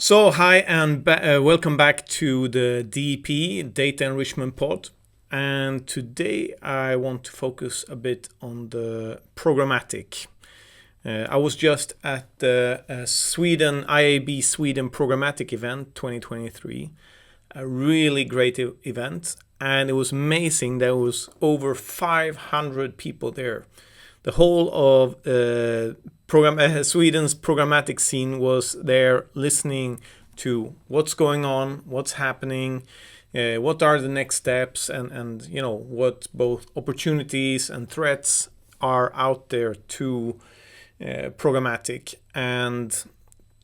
Hi and welcome back to the DEP Data Enrichment Pod. And today I want to focus a bit on the programmatic. I was just at the IAB Sweden Programmatic Event 2023, a really great event, and it was amazing. There was over 500 people there. The whole of Sweden's programmatic scene was there listening to what's going on, what's happening, what are the next steps, and what both opportunities and threats are out there to programmatic. And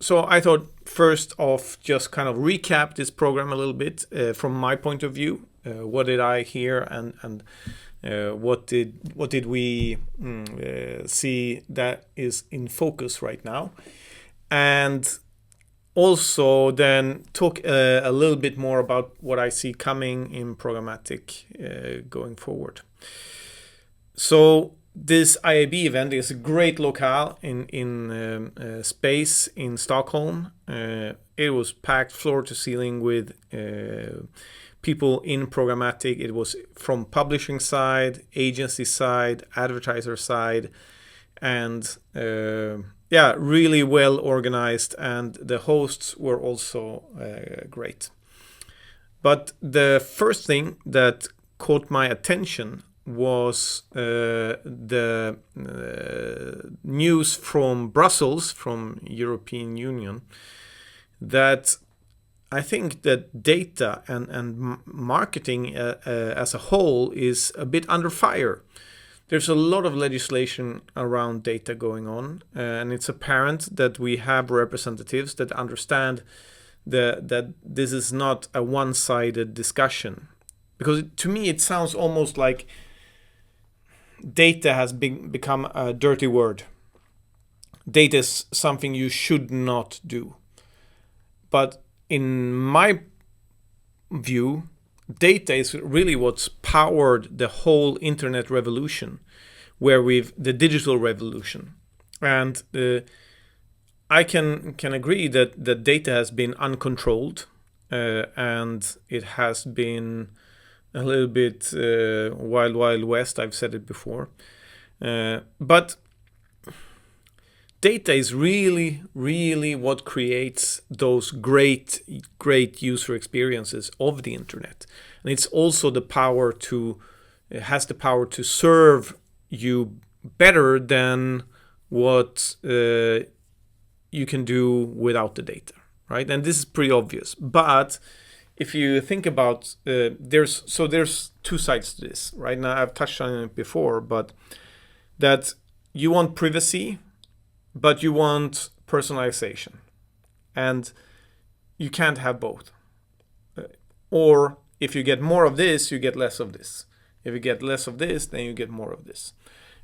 so I thought first off just kind of recap this program a little bit from my point of view. What did I hear and what did we see that is in focus right now, and also then talk a little bit more about what I see coming in programmatic going forward. So this IAB event is a great locale in space in Stockholm. It was packed floor to ceiling with people in programmatic. It was from publishing side, agency side, advertiser side, and really well organized, and the hosts were also great. But the first thing that caught my attention was the news from Brussels, from European Union, that I think that data and marketing as a whole is a bit under fire. There's a lot of legislation around data going on, and it's apparent that we have representatives that understand that this is not a one-sided discussion. Because to me it sounds almost like data has become a dirty word. Data is something you should not do. But in my view, data is really what's powered the whole internet revolution, the digital revolution. And I can agree that the data has been uncontrolled, and it has been a little bit wild west. I've said it before. But data is really what creates those great user experiences of the internet, and it's also it has the power to serve you better than what you can do without the data, right? And this is pretty obvious. But if you think about there's two sides to this, right? Now I've touched on it before, but that you want privacy, but you want personalization, and you can't have both. Or if you get more of this, you get less of this. If you get less of this, then you get more of this.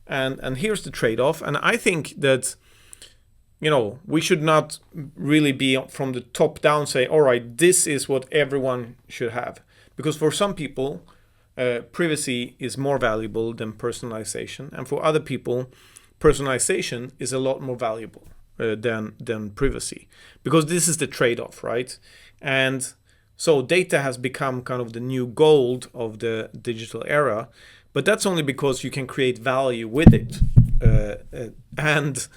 And here's the trade-off. And I think that we should not really be from the top down say, all right, this is what everyone should have. Because for some people, privacy is more valuable than personalization, and for other people, personalization is a lot more valuable than privacy, because this is the trade-off, right? And so data has become kind of the new gold of the digital era, but that's only because you can create value with it. And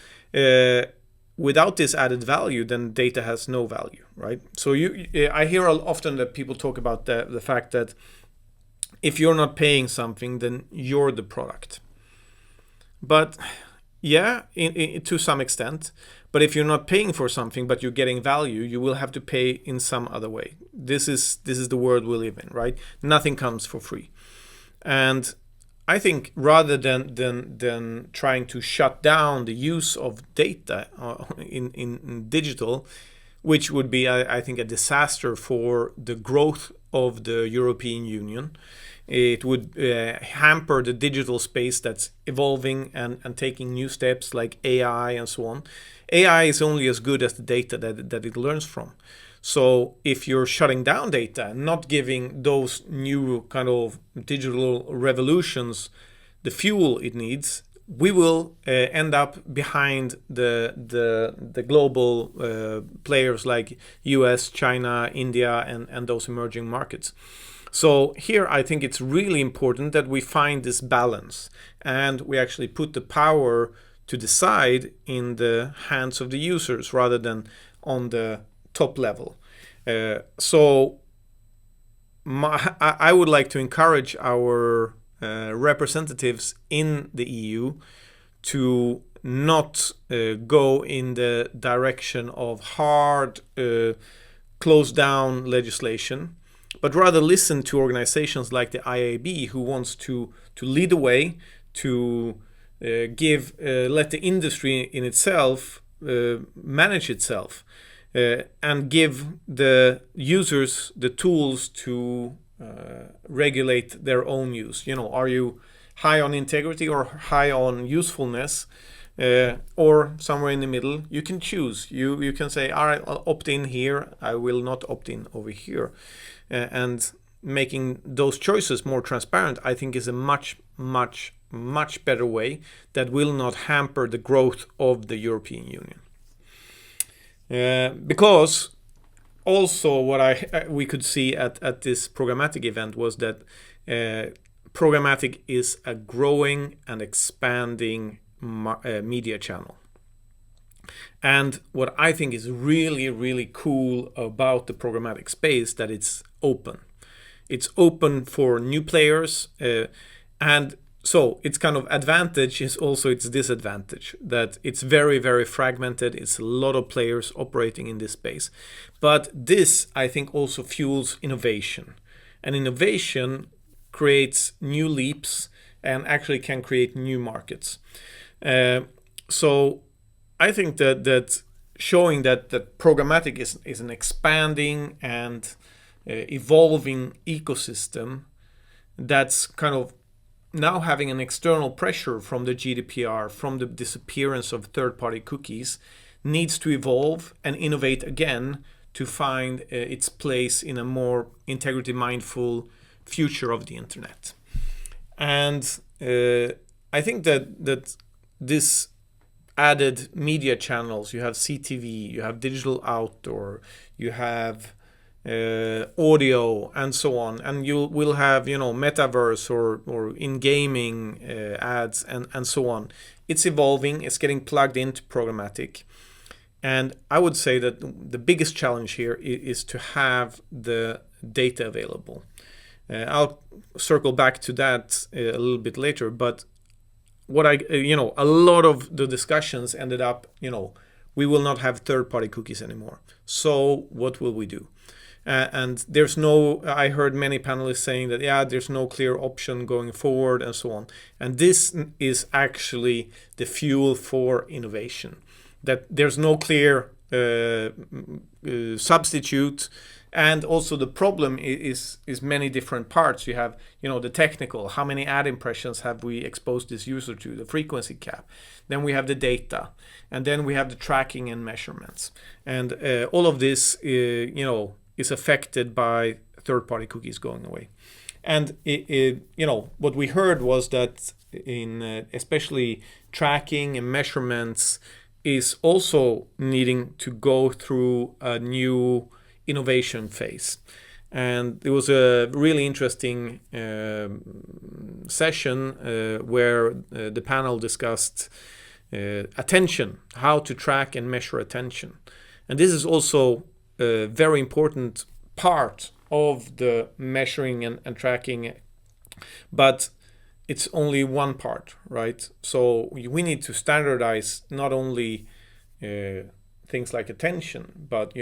without this added value, then data has no value, right? So I hear often that people talk about the fact that if you're not paying something, then you're the product. But yeah, to some extent. But if you're not paying for something, but you're getting value, you will have to pay in some other way. This is the world we live in, right? Nothing comes for free. And I think rather than trying to shut down the use of data in digital, which would be, I think, a disaster for the growth of the European Union. It would hamper the digital space that's evolving and taking new steps like AI and so on. AI is only as good as the data that it learns from. So if you're shutting down data and not giving those new kind of digital revolutions the fuel it needs, we will end up behind the global players like US, China, India, and those emerging markets. So here I think it's really important that we find this balance and we actually put the power to decide in the hands of the users rather than on the top level. So I would like to encourage our representatives in the EU to not go in the direction of hard close down legislation, but rather listen to organizations like the IAB, who wants to lead the way, to let the industry in itself manage itself, and give the users the tools to regulate their own use. Are you high on integrity or high on usefulness, or somewhere in the middle? You can choose. You can say, all right, I'll opt in here, I will not opt in over here. And making those choices more transparent, I think, is a much better way that will not hamper the growth of the European Union. Because also what we could see at this programmatic event was that programmatic is a growing and expanding media channel. And what I think is really, really cool about the programmatic space, that it's open. It's open for new players, and so its kind of advantage is also its disadvantage, that it's very, very fragmented. It's a lot of players operating in this space. But this, I think, also fuels innovation. And innovation creates new leaps and actually can create new markets. So I think that showing that programmatic is an expanding and evolving ecosystem that's kind of now having an external pressure from the GDPR, from the disappearance of third-party cookies, needs to evolve and innovate again to find its place in a more integrity-mindful future of the internet. And I think that this added media channels, you have CTV, you have digital outdoor, you have audio, and so on, and you will have metaverse or in gaming ads and so on. It's evolving, it's getting plugged into programmatic, and I would say that the biggest challenge here is to have the data available. I'll circle back to that a little bit later, but what a lot of the discussions ended up, we will not have third-party cookies anymore. So what will we do? And I heard many panelists saying that, there's no clear option going forward and so on. And this is actually the fuel for innovation, that there's no clear substitute. And also the problem is many different parts. You have, the technical, how many ad impressions have we exposed this user to, the frequency cap. Then we have the data, and then we have the tracking and measurements. And all of this, is affected by third-party cookies going away. And what we heard was that in especially tracking and measurements is also needing to go through a new innovation phase. And it was a really interesting session where the panel discussed attention, how to track and measure attention. And this is also a very important part of the measuring and tracking, but it's only one part, right? So we need to standardize not only things like attention, but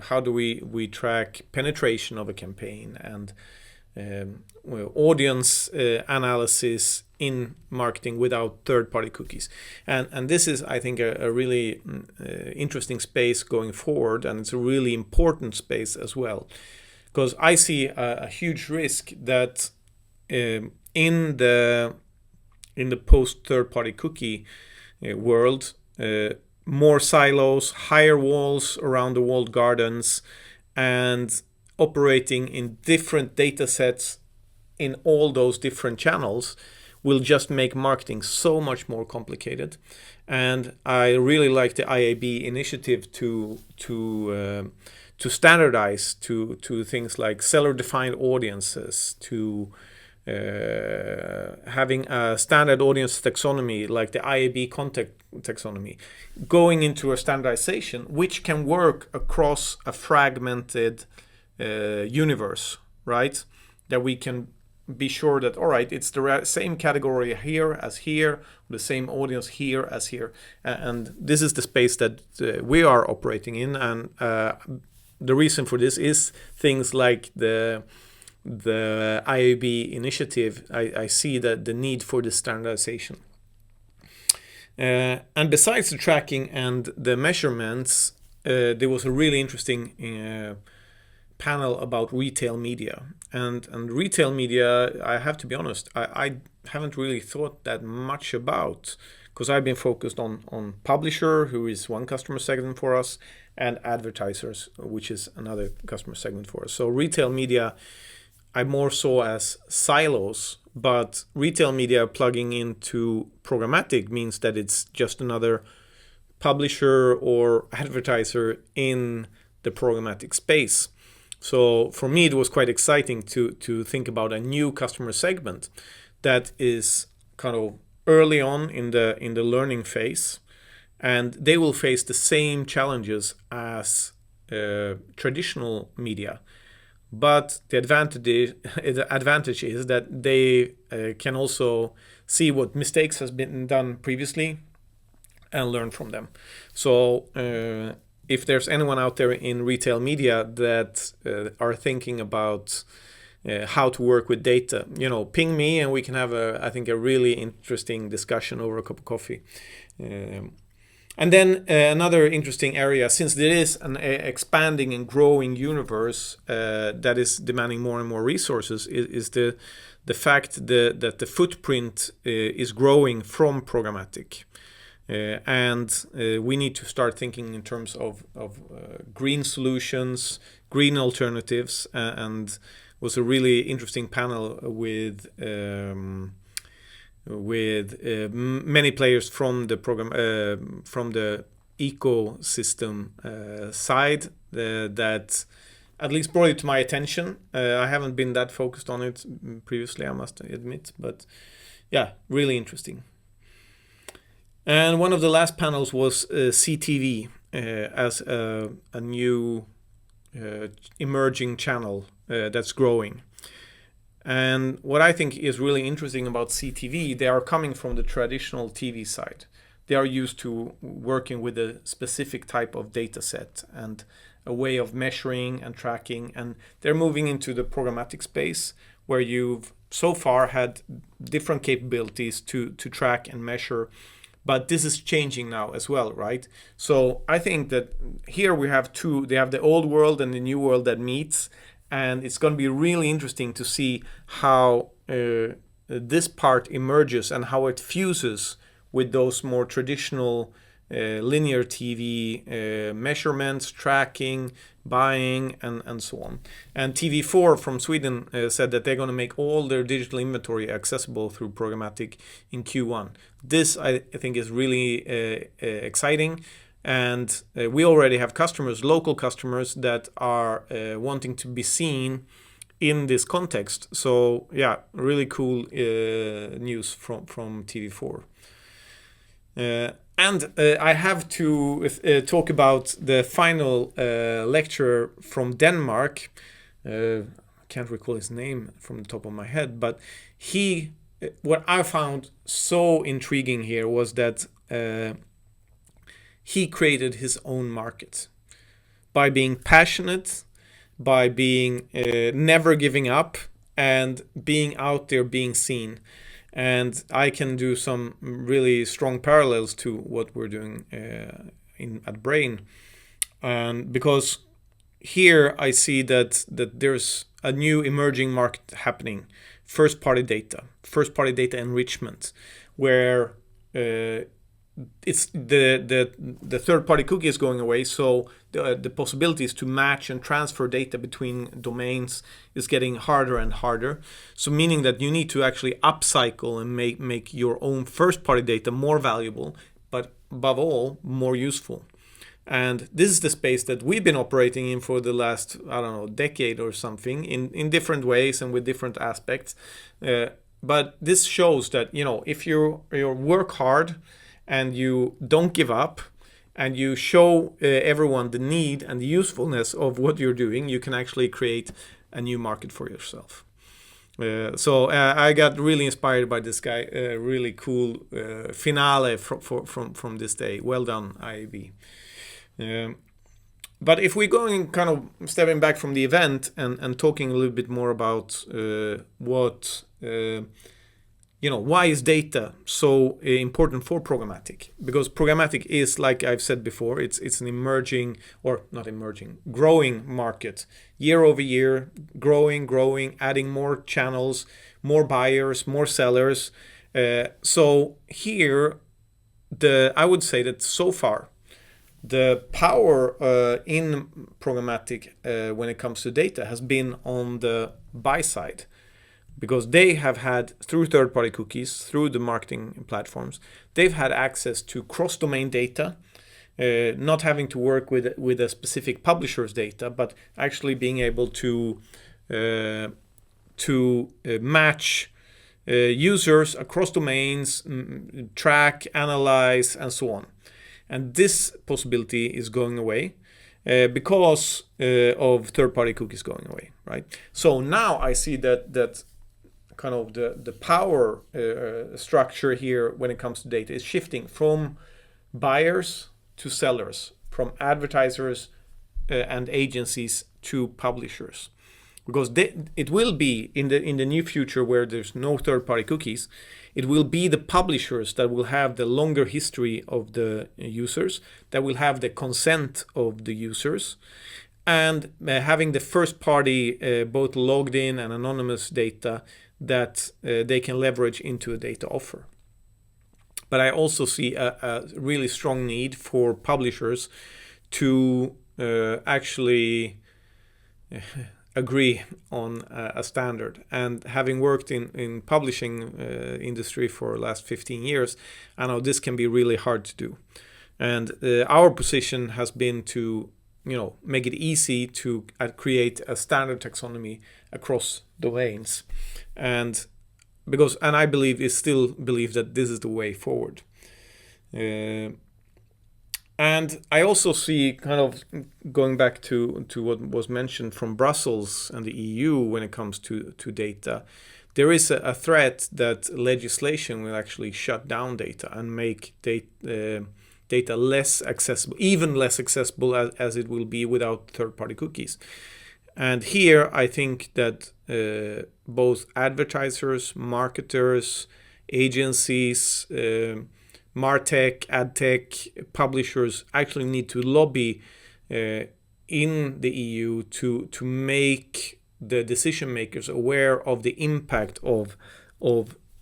how do we track penetration of a campaign and audience analysis in marketing without third-party cookies. And this is, I think, a really interesting space going forward, and it's a really important space as well, because I see a huge risk that in the post third-party cookie world, more silos, higher walls around the walled gardens, and operating in different data sets in all those different channels will just make marketing so much more complicated. And I really like the IAB initiative to standardize to things like seller-defined audiences, to having a standard audience taxonomy like the IAB content taxonomy, going into a standardization which can work across a fragmented universe, right? That we can be sure that, all right, it's the same category here as here, the same audience here as here. And this is the space that we are operating in. And the reason for this is things like the IAB initiative. I see that the need for the standardization. And besides the tracking and the measurements, there was a really interesting panel about retail media. And retail media, I have to be honest, I haven't really thought that much about, because I've been focused on publisher, who is one customer segment for us, and advertisers, which is another customer segment for us. So retail media I more saw as silos, but retail media plugging into programmatic means that it's just another publisher or advertiser in the programmatic space. So for me, it was quite exciting to think about a new customer segment that is kind of early on in the learning phase, and they will face the same challenges as traditional media. But the advantage is that they can also see what mistakes has been done previously and learn from them. So if there's anyone out there in retail media that are thinking about how to work with data, ping me and we can have I think a really interesting discussion over a cup of coffee. And then another interesting area, since there is an expanding and growing universe that is demanding more and more resources, is the fact that the footprint is growing from programmatic. And we need to start thinking in terms of green solutions, green alternatives, and was a really interesting panel with many players from the program from the ecosystem side that at least brought it to my attention. I haven't been that focused on it previously, I must admit, but yeah, really interesting. And one of the last panels was CTV as a new emerging channel that's growing. And what I think is really interesting about CTV, they are coming from the traditional TV side. They are used to working with a specific type of data set and a way of measuring and tracking. And they're moving into the programmatic space where you've so far had different capabilities to track and measure. But this is changing now as well, right? So I think that here we have they have the old world and the new world that meets. And it's going to be really interesting to see how this part emerges and how it fuses with those more traditional linear TV measurements, tracking, buying, and so on. And TV4 from Sweden said that they're going to make all their digital inventory accessible through programmatic in Q1. This, I think, is really exciting. And we already have customers, local customers, that are wanting to be seen in this context. So yeah, really cool news from TV4. And I have to talk about the final lecturer from Denmark. I can't recall his name from the top of my head, but what I found so intriguing here was that he created his own market by being passionate, by being never giving up, and being out there, being seen. And I can do some really strong parallels to what we're doing at Brain. And because here I see that there's a new emerging market happening, first-party data enrichment, where it's the third-party cookie is going away, so the possibilities to match and transfer data between domains is getting harder and harder. So meaning that you need to actually upcycle and make your own first-party data more valuable, but above all, more useful. And this is the space that we've been operating in for the last, I don't know, decade or something, in different ways and with different aspects. But this shows that, if you work hard and you don't give up and you show everyone the need and the usefulness of what you're doing, you can actually create a new market for yourself. So I got really inspired by this guy. Really cool finale from this day. Well done, IAB. But if we're going kind of stepping back from the event and talking a little bit more about why is data so important for programmatic? Because programmatic is, like I've said before, it's an growing market. Year over year, growing, adding more channels, more buyers, more sellers. So here, I would say that so far, the power in programmatic when it comes to data has been on the buy side, because they have had, through third-party cookies, through the marketing platforms, they've had access to cross-domain data, not having to work with a specific publisher's data, but actually being able to match users across domains, track, analyze, and so on. And this possibility is going away because of third-party cookies going away, right? So now I see that kind of the power structure here when it comes to data is shifting from buyers to sellers, from advertisers and agencies to publishers. Because it will be in the near future, where there's no third-party cookies, it will be the publishers that will have the longer history of the users, that will have the consent of the users, and having the first-party both logged in and anonymous data that they can leverage into a data offer. But I also see a really strong need for publishers to actually agree on a standard. And having worked in publishing industry for the last 15 years, I know this can be really hard to do. And our position has been to make it easy to create a standard taxonomy across domains. And I still believe that this is the way forward. And I also see, kind of going back to what was mentioned from Brussels and the EU when it comes to data, there is a threat that legislation will actually shut down data and make data less accessible, even less accessible as it will be without third-party cookies. And here I think that both advertisers, marketers, agencies, MarTech, AdTech, publishers actually need to lobby in the EU to make the decision makers aware of the impact of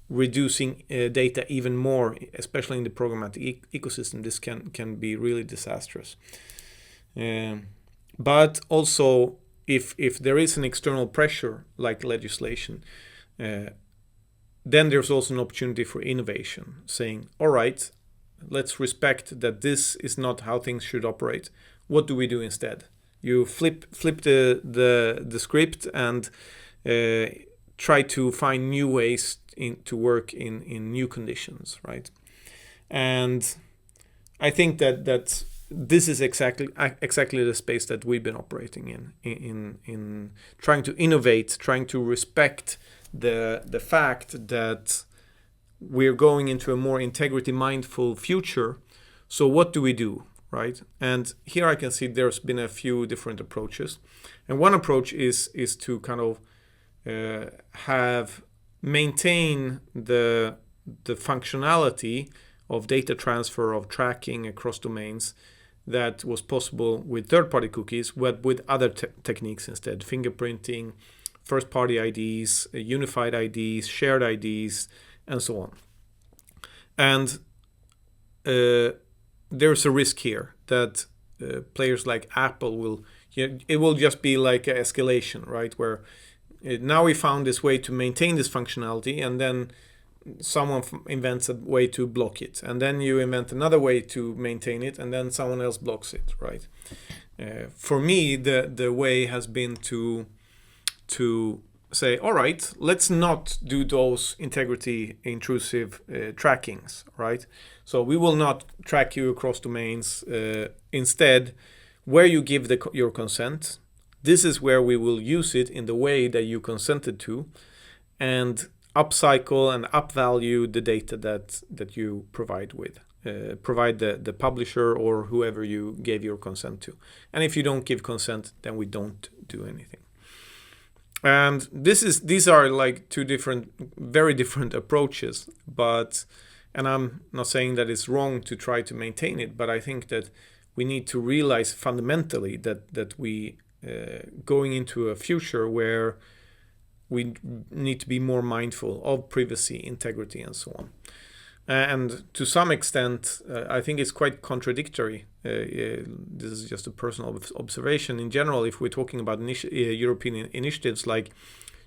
reducing data even more, especially in the programmatic ecosystem. This can be really disastrous. But also, if there is an external pressure like legislation, then there's also an opportunity for innovation, saying, all right, let's respect that this is not how things should operate. What do we do instead? You flip the script and try to find new ways to work in new conditions, right? And I think that this is exactly the space that we've been operating in trying to innovate, trying to respect the fact that we're going into a more integrity mindful future. So what do we do, right? And here I can see there's been a few different approaches. And one approach is to kind of maintain the functionality of data transfer, of tracking across domains that was possible with third-party cookies, but with other techniques instead: fingerprinting, first-party IDs, unified IDs, shared IDs, and so on. And there's a risk here that players like Apple will, it will just be like an escalation, right? Where now we found this way to maintain this functionality, and then someone invents a way to block it, and then you invent another way to maintain it, and then someone else blocks it, right? For me, the way has been to say, all right, let's not do those integrity intrusive trackings, right? So we will not track you across domains. Instead, where you give your consent, this is where we will use it in the way that you consented to, and upcycle and upvalue the data that you provide with. Provide the publisher or whoever you gave your consent to. And if you don't give consent, then we don't do anything. And these are like two very different approaches. And I'm not saying that it's wrong to try to maintain it, but I think that we need to realize fundamentally that we going into a future where we need to be more mindful of privacy, integrity, and so on. And to some extent, I think it's quite contradictory. This is just a personal observation. In general, if we're talking about European initiatives like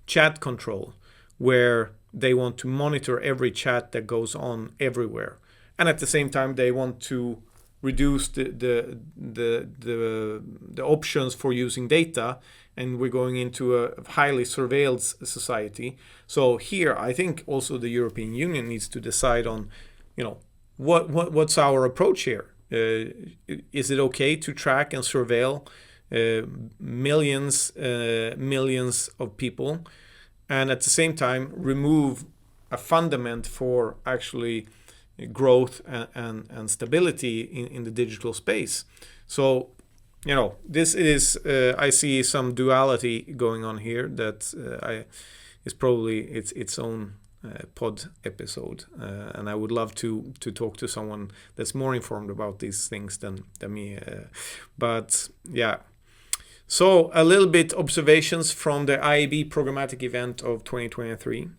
chat control, where they want to monitor every chat that goes on everywhere, and at the same time they want to reduce the options for using data, and we're going into a highly surveilled society. So here, I think also the European Union needs to decide on, what's our approach here? Is it okay to track and surveil millions of people, and at the same time remove a fundament for actually growth and stability in the digital space? So, this is I see some duality going on here that is probably its own pod episode, and I would love to talk to someone that's more informed about these things than me. But yeah, so a little bit observations from the IAB Programmatic Event of 2023.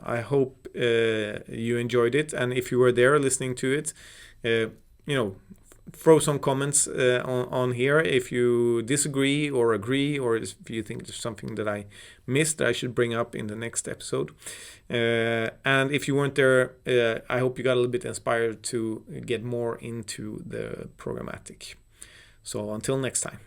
I hope you enjoyed it, and if you were there listening to it, throw some comments on here if you disagree or agree, or if you think there's something that I missed that I should bring up in the next episode. And if you weren't there, I hope you got a little bit inspired to get more into the programmatic. So until next time.